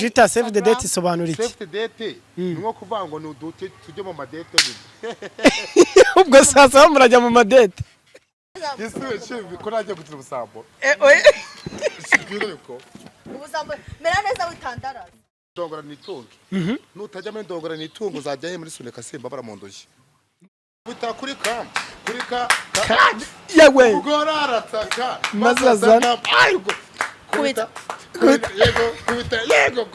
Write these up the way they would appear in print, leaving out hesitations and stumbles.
G.taff save the date isobanura iki? Save the date nko kuvuga ngo nudute tujye mu madate nyine. Ubwo sasa murajya mu madate. Yesu ko najya gutira ubusambo. Oye. Sibwire ko. Ubusambo mera neza witandara. Ndongora nitunge. Nutajya muri ndongora nitungo uzajya he muri Sunika Simba baramondoje. Buta kuri ka Yewe. Ugora arataka. Mazazana. Ayugo. Kubita yego.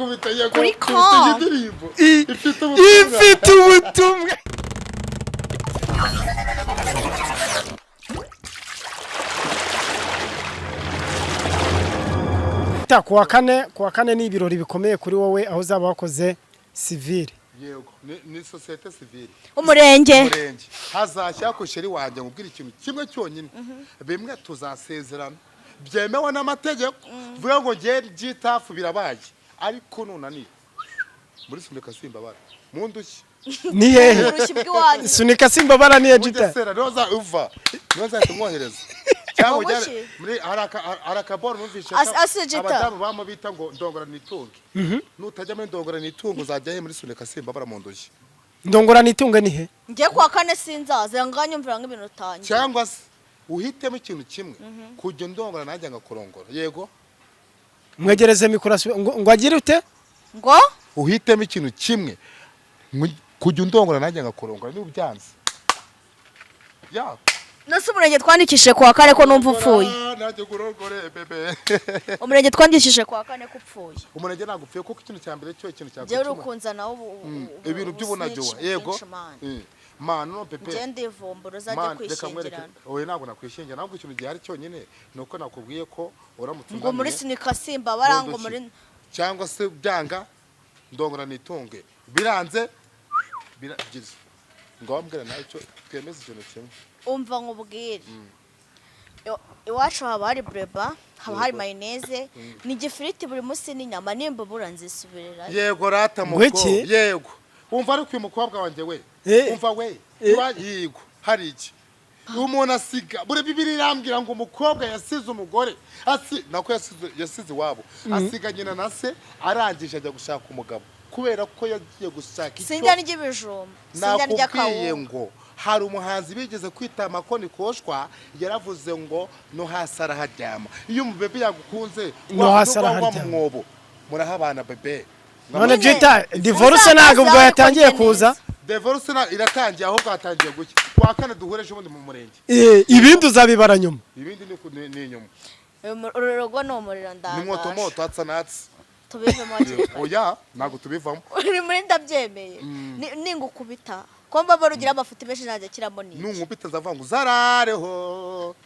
Kuri ka. Ifite ubutumwa. Kuwa kane ni ibirori bikomeye kuri wowe aho zaba wakoze civile. Yego ni societe civile. Umurenge. Hazashya ko sheri wanje ngubwira ikintu kimwe cyonyine. Bimwe tuzasezerana. Byemewe n'amategeko. Vuga ngo ngiye G.taff birabaye. Ariko nunani. Muri Sunika Simba bara. Mundushye. Ni hehe? Sunika Simba bara ni G.taff. Sera roza uva. Roza tumwohereza. Cyangwa ujya muri arakaboro numvishe abadamu bamubita ngo ndongora nitunge. Nutajya muri ndongora nitungo uzajya he muri Sunika Simba baramondoje. Ndongora nitunge ni he? Ngiye kuwa kane sinzaza nganyumvira nk'ibintu utangiye. Cyangwa se uhitemo ikintu kimwe kujya ndongora najya ngakorongora. Yego. Mwegereze mikoro ngo agire ute? Ngo uhitemo ikintu kimwe kujya ndongora najya ngakorongora ni ubyanze. Ya. Nose umurenge twandikishije kuwa kane ko numva upfuye. Najye kurongore bebe. Umurenge twandikishije kuwa kane ko upfuye. Umurenge nagupfuye kuko ikintu cya mbere cyo ikintu cya Je urukunza nawo ibintu by'ubunajyowa. Yego. Manu no pepe. Je ndivumbura uzajye kwishingirana. Oye ntabwo nakwishingira ntabwo ikintu gihari cyonyine nuko nakubwiye ko uramutse ngo muri Sunika Simba barango muri cyangwa se byanga ndongora nitunge biranze biragize ngo wambwira nacyo twemeze ikintu kimwe. Umva nkubwire. Iwacu haba hari breba, haba hari mayonnaise, ni gifiriti buri munsi n'inyama n'imbubura nzisubirira. Yego rata muko. Yego. Umva ari ku mukobwa wanjye we. Umva we. Yego. Hari iki? Umuntu asiga. Bure bibiri irambwira ngo umukobwa yasize umugore. Nako yasize wabo. Asiga nyina na se arangije ajya gushaka umugabo. Kubera ko yagiye gushaka icyo. Sinjya n'igibijumba. Sinjya n'ijyakawo. Ngo hari umuhanzi bigeze kwita amakoni koshwa yaravuze ngo no hasara haryama. Iyo umubebe yagukunze no hasara haryama mwobo murahabana bebe. None G.taff divorce ntago ubwo yatangiye kuza. Divorce iratangiye aho bwatangiye guki. Kwa kane duhureje ubundi mu murenge. Ibindi uzabibara nyuma. Ibindi ni nyuma. Urugo no umuriro ndaga. Ni moto atsanatsi. Tubivemo. Oya nago tubivamo. Uri muri ndabyemeye. Ningukubita. Komba barugira amafuti menshi naje kiramo ni. Nunkubita zavanga zarareho.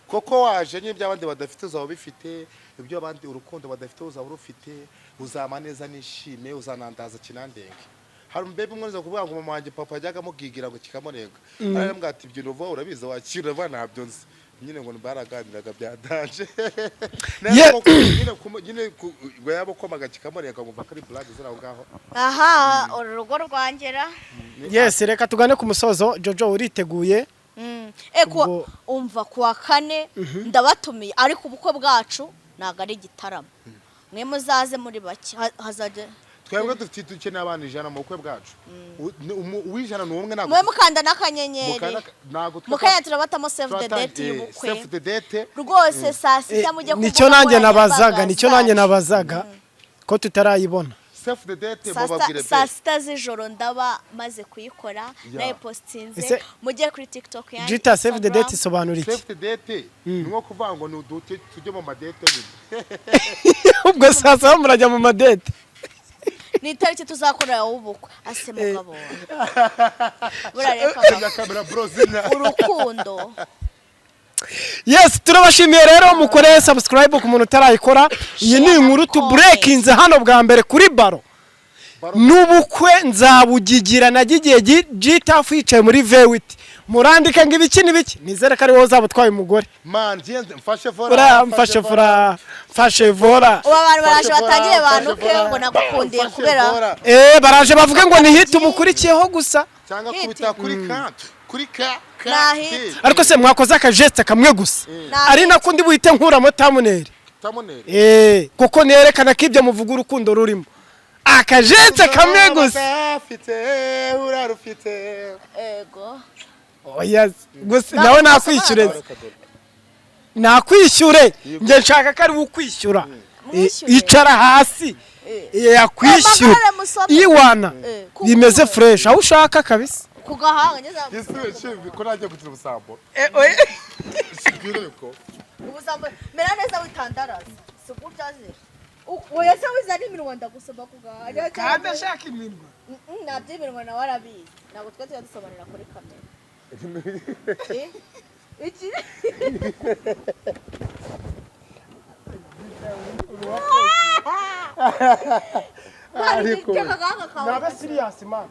Koko waje nyibyo abandi badafite uzaba bifite. Ibyo abandi urukundo badafite uzaba urufite. Uzama neza nishime uzanandaza kinandenge. Hari mbebe umwe kuvuga ngo mama wanjye papa yajyaga mugigira ngo kikamurenga. Arambwa ati ibyo nuva urabiza wakira bana nabyo nzi. Nyine ngo baraganiraga byadanje. Nyine ngo yabo komaga kikamurenga ngo bakari blague zira ngaho. Aha urugo rwangera. Yes reka tugane ku musozo Jojo uriteguye. Eko umva kuwa kane ndabatumiye ariko ubukwe bwacu naga ari gitaramo. Mwe muzaze muri baki hazaje twebwe dufite dukeneye abantu 100 mu bukwe bwacu. Uwijana n'umwe nago. Mwe mukanda nakanyenyeri. Mukanya turabatamo save the date y'ubukwe. Save the date. Rwose saa 6 mujye kuvuga. Nicyo nanjye nabazaga ko tutarayibona. Save the date mubabwire pe. Saa 6 z'ijoro ndaba maze kuyikora nayo postinze mujye kuri TikTok yanjye. G.taff save the date isobanura iki? Save the date nko kuvuga ngo nudute tujye mu madate nyine. Ubwo sasa murajya mu madate. Ni tariki tuzakorera ubukwe ase mugabo. Burareka kamera brozina. Urukundo. Yes turabashimiye rero mukore subscribe ku muntu utarayikora. Iyi ni inkuru tu breakinze hano bwa mbere kuri baro. Nubukwe nzabugigira nagigiye G.taff yicaye muri V8. Murandika ngo ibiki nibiki nizere ko ari wowe uzabutwaye umugore. Man jenze mfashe vora. Mfashe vora. Abantu baraje batangiye abantu ke ngo nagukundiye kubera. Baraje bavuge ngo ni hit umukurikiyeho gusa. Cyangwa kubita kuri ka. Ariko se mwakoze akageste kamwe gusa. Ari nakundi buhite nkuramo thumbnail. tamunere kuko nerekana ko ibyo muvuga urukundo rurimo akajetse kamwe gusa afite urarufite ego oya gusa nawe nakwishyure njye nshaka ko ari ukwishyura icara hasi yakwishyura iwana bimeze fresh aho ushaka kabisa kugahanga ngeze yisubiye ko najya gutira ubusambo ubusambo mera neza witandaraza sikubyaze oya se wizana iminwa ndagusoma kugahanga kandi ashaka iminwa nabyo iminwa nawe arabizi ntabwo twe tujya dusobanurira kuri kamera iki ariko nabe serious man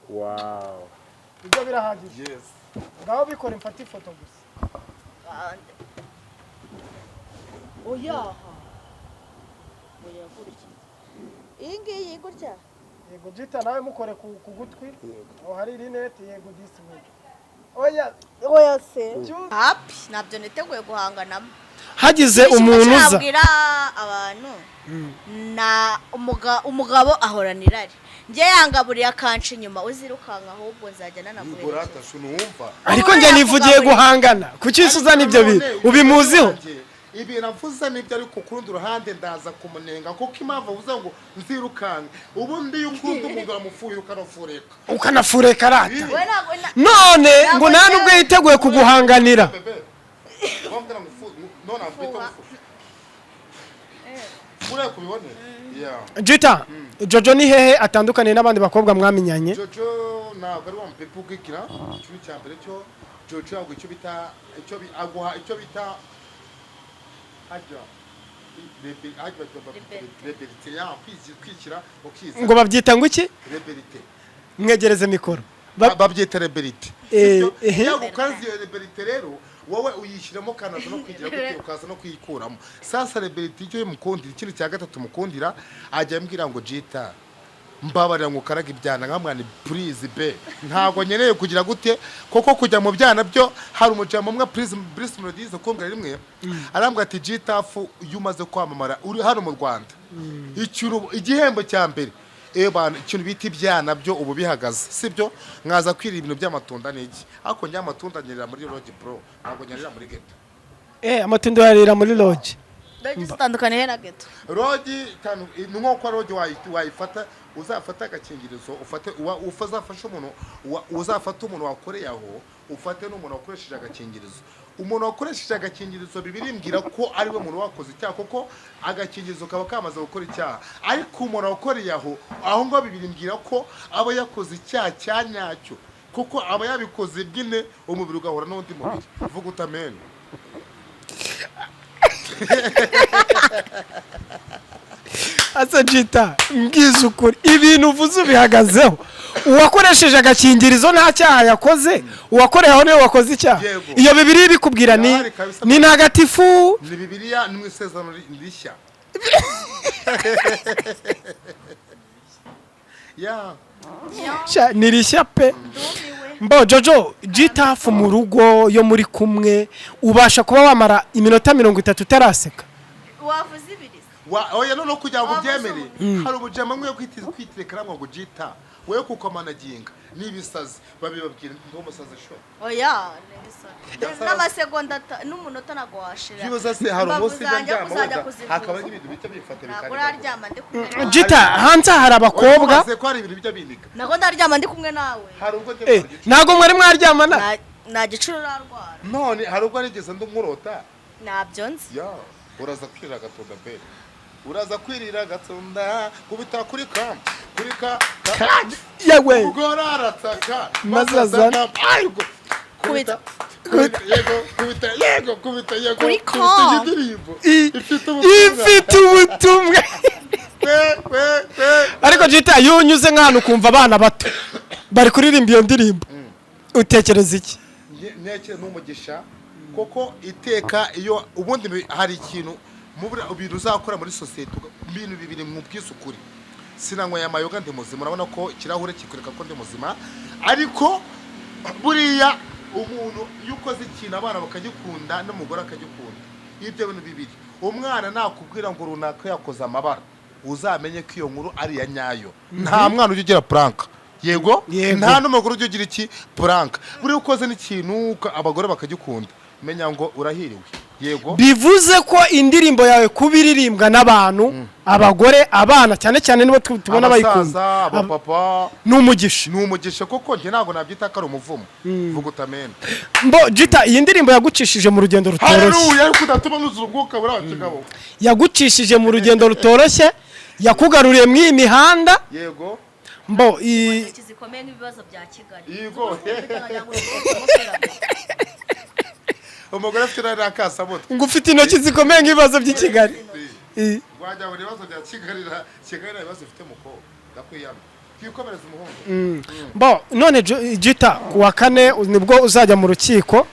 wow ibyo birahagije yes ngaho bikora mfata ifoto gusa oya gutya iyi ngiyi gutya yego jita nawe mukore ku gutwi aho hari rinete yego diswe oya se happy nabyo niteguye guhanganamo hagize umuntu uza abwira abantu na umugabo ahorana irari njye yangaburiye akanca inyuma uzirukanka ahubwo nzajya nanaguherekeza ariko njye nivugiye guhangana kuki usuzana ibyo bintu ubimuziho ibintu avuze nibyo ariko kurundi ruhande ndaza kumunenga kuko impamvu avuze ngo nzirukanke ubundi iyo ukunda umuntu aramufuhira ukanafureka rata none ngo nta nubwo yiteguye kuguhanganira G.taff Jojo ni hehe atandukaniye n'abandi bakobwa mwamenyanye Jojo ntabwo ari wa mupepe ugikira ikintu cya mbere cyo Jojo yaguha icyo bita ngo babyita ngo iki mwegereze mikoro babyita rebelite yagukaza iyo rebelite rero wowe uyishyiramo kanaza no kwigira gute ukaza no kuyikuramo sasa rebelite icyo mukundira ikindi cya gatatu mukundira ajya ambwira ngo G.taff mbabarira ngo ukaraga ibyana nkamwana please be ntago nyeneye kugira gute koko kujya mu byana byo hari umujama umwe please Melodies kongera rimwe arambwa ati G.taff yumaze kwamamara uri hano mu Rwanda igihembo cya mbere bana ikintu bita ibyana byo ubu bihagaze sibyo mwaza kwira ibintu by'amatunda n'iki ariko njya amatunda nyerera muri lodge bro ntago nyerera muri ghetto amatunda yarira muri lodge zitandukaniye na ghetto lodge ni nko kwa lodge wayifata uzafata agakingirizo uzafata umuntu wakoreye aho ufate n'umuntu wakoresheje agakingirizo umuntu wakoresheje agakingirizo bibirimbwira ko ari we muntu wakoze icyaha kuko agakingirizo kaba kamaze gukora icyaha ariko umuntu wakoreye aho ngo bibirimbwira ko aba yakoze icyaha cya nyacyo kuko aba yabikoze bwine umubiri ugahura n'undi mubiri vuga utamenya asa G.taff mbwiza ukuri ibintu uvuze ubihagazeho uwakoresheje agakingirizo nta cyaha yakoze uwakoreyeho niwe wakoze icyaha iyo bibiri bikubwira ni ntagatifu ni Bibiliya ni mu isezerano rishya ni rishya pe mbo Jojo G.taff mu rugo yo muri kumwe ubasha kuba wamara iminota 30 utaraseka wavuze ibiri oya no kugira ngo byemere hari ubujama mwe kwitirekana ngo G.taff wewe kuko managinga nibisazi babibabwira ngo umusazi sho oya nibisazi n'amasegonda n'umunota nago washira kibaza se hari umunsi njyama hakaba n'ibintu bita bifata bikari uraryama ndi kumwe G.taff hanze hari abakobwa se ko hari ibintu bijya bindika nago ndaryama ndi kumwe nawe hari ubwo nago mwari mwaryamana na gicuru rarwara none hari ubwo nigeze ndumurota nabyo nzi uraza kwirira gatonda be uraza kwirira gatunda kubita kuri ka yewe ugorarataka mazazana kubita kubita kuri ka ifite ubutumwa ariko G.taff iyo unyuze nk'ahantu ukumva abana bato bari kuririmba iyo ndirimbo utekereza iki nekere n'umugisha koko iteka iyo ubundi hari ikintu mu bintu uzakora muri societe ibintu bibiri mu bwisukuri sinanyweye amayoga ndi muzima urabona ko ikirahure kikureka ko ndi muzima ariko buriya umuntu yukoze ikintu abana bakagikunda n'umugore akagikunda ibyo bintu bibiri umwana nakubwira ngo runaka yakoze amabara uzamenye ko iyo nkuru ari ya nyayo nta mwana ujya ugira prank yego nta n'umugore ujya ugira iki prank buri ukoze n'ikintu abagore bakagikunda menya ngo urahiriwe yego bivuze ko indirimbo yawe kuba iririmbwa n'abantu abagore abana cyane cyane nibo tubona bayikunda abapapa n'umugisha koko njye ntabwo nabyita ko ari umuvumo vuga utamena mbo G.taff iyi ndirimbo yagucishije mu rugendo rutoroshye ariko udatuma nuzura ubwuka buriya kigabo yagucishije mu rugendo rutoroshye yakugaruriye mu iyi mihanda yego mbo zikomeye nk'ibibazo bya Kigali yego umugore afite n'akasamutwe ngo ufite intoki zikomeye nk'ibibazo by'i Kigali wajya mu bibazo bya Kigali ibibazo ufite mukobwa ndakwiyama kwikomereza umuhungu mbo none G.taff kuwa 4 nibwo uzajya mu rukiko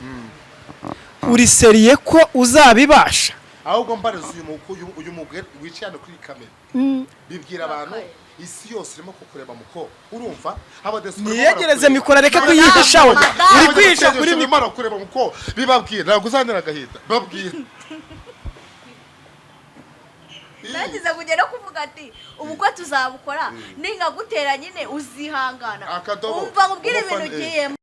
uri seriye ko uzabibasha ahubwo mbareza uyu mugore wicaye kuri kamera bibwira abantu isi yose irimo kukureba muko urumva niyegereze mikoro areke kuyihisha we uri kwihisha kuri mikoro kureba muko bibabwira ntabwo uzanira agahinda babwira nagize kugera kuvuga ati ubukwe tuzabukora ningagutera nyine uzihangana umva nkubwire ibintu ugiyemo